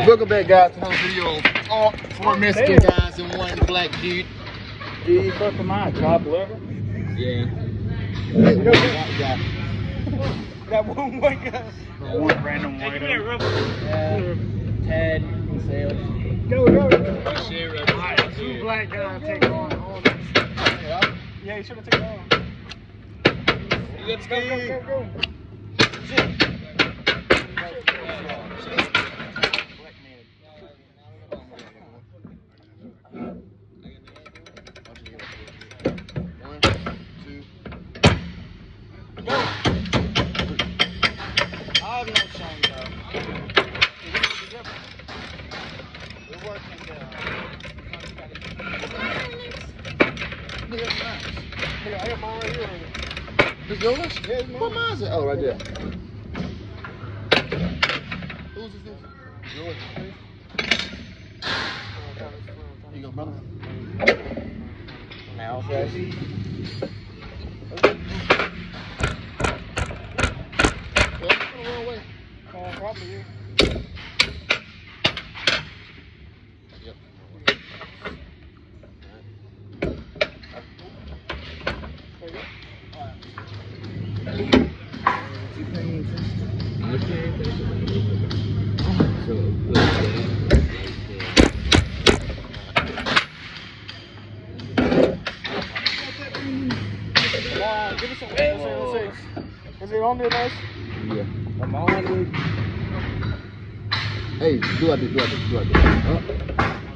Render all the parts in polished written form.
Welcome back, guys, to another video. All 4 Mexican guys and 1 black dude. Did you fuck with my chopped liver? Yeah. Got one white guy. One random white guy. Yeah. Ted and Sales. Go. Alright, 2 black guys take on all this. Yeah, you should have taken on. Let's go. I got mine right here. This yours? Yeah, it's mine. What mine's it? Oh, right there. Whose is this? Yours. Here you go, brother. Now, fresh. Probably you. Yep. Give us some. Is it on there, nice? Yeah. I'm on it. Hey, do like this. Oh.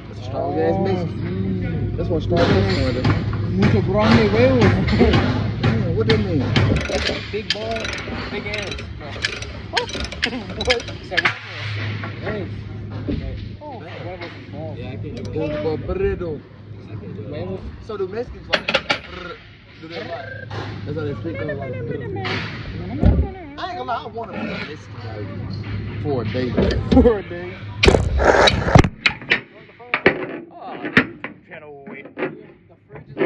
That's a strong ass message. That's what strong ass one is. Mucho grande huevo. What that mean? Big boy, big ass. What? Eggs. Oh, huevos and balls. Yeah, I can't do it. Burrito. Huevos. So do Mexicans like do they like? That's how they speak of like. I ain't gonna lie, I want to be Mexican like for a day. For a day. Oh, channel wait. The fridge is on.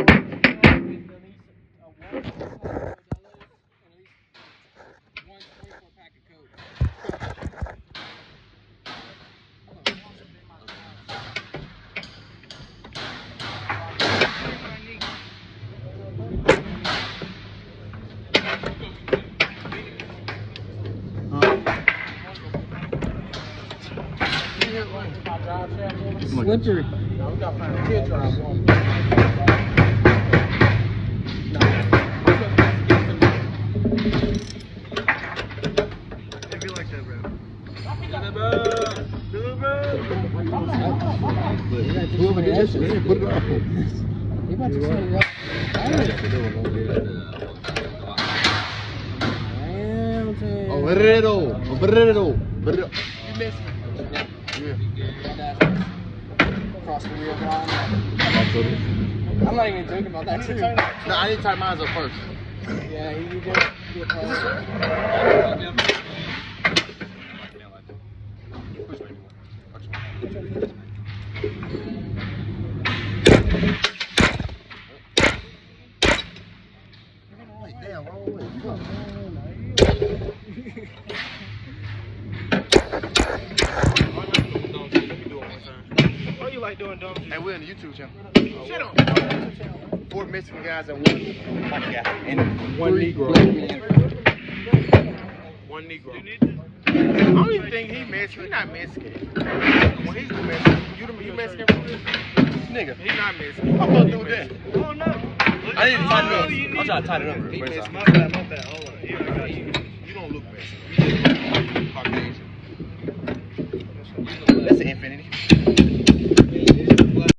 Slippery. No, we got to find a kid drive one. Be like that, bro. Whoever did that shit, put it on. You about to say that? Oh, burrito. You Mexican. Yeah. Across the real line. I'm not even joking about that too. No, I need to tie mine up first. Yeah, you just get Damn, wrong way. Why you like doing dumb shit? Hey, we're on the YouTube channel. Shut up. 4 Mexican guys and 1 white guy. And 1 3 Negro. black men. 1 Negro. I don't even think he's Mexican. He's not Mexican. Well, he's the Mexican. You Mexican? Nigga, he's not Mexican. I'm supposed to do that. Oh, no. I need to tighten it up. I'm trying to tighten it up. My bad. Hold on. Yeah, I got you. You don't look Mexican.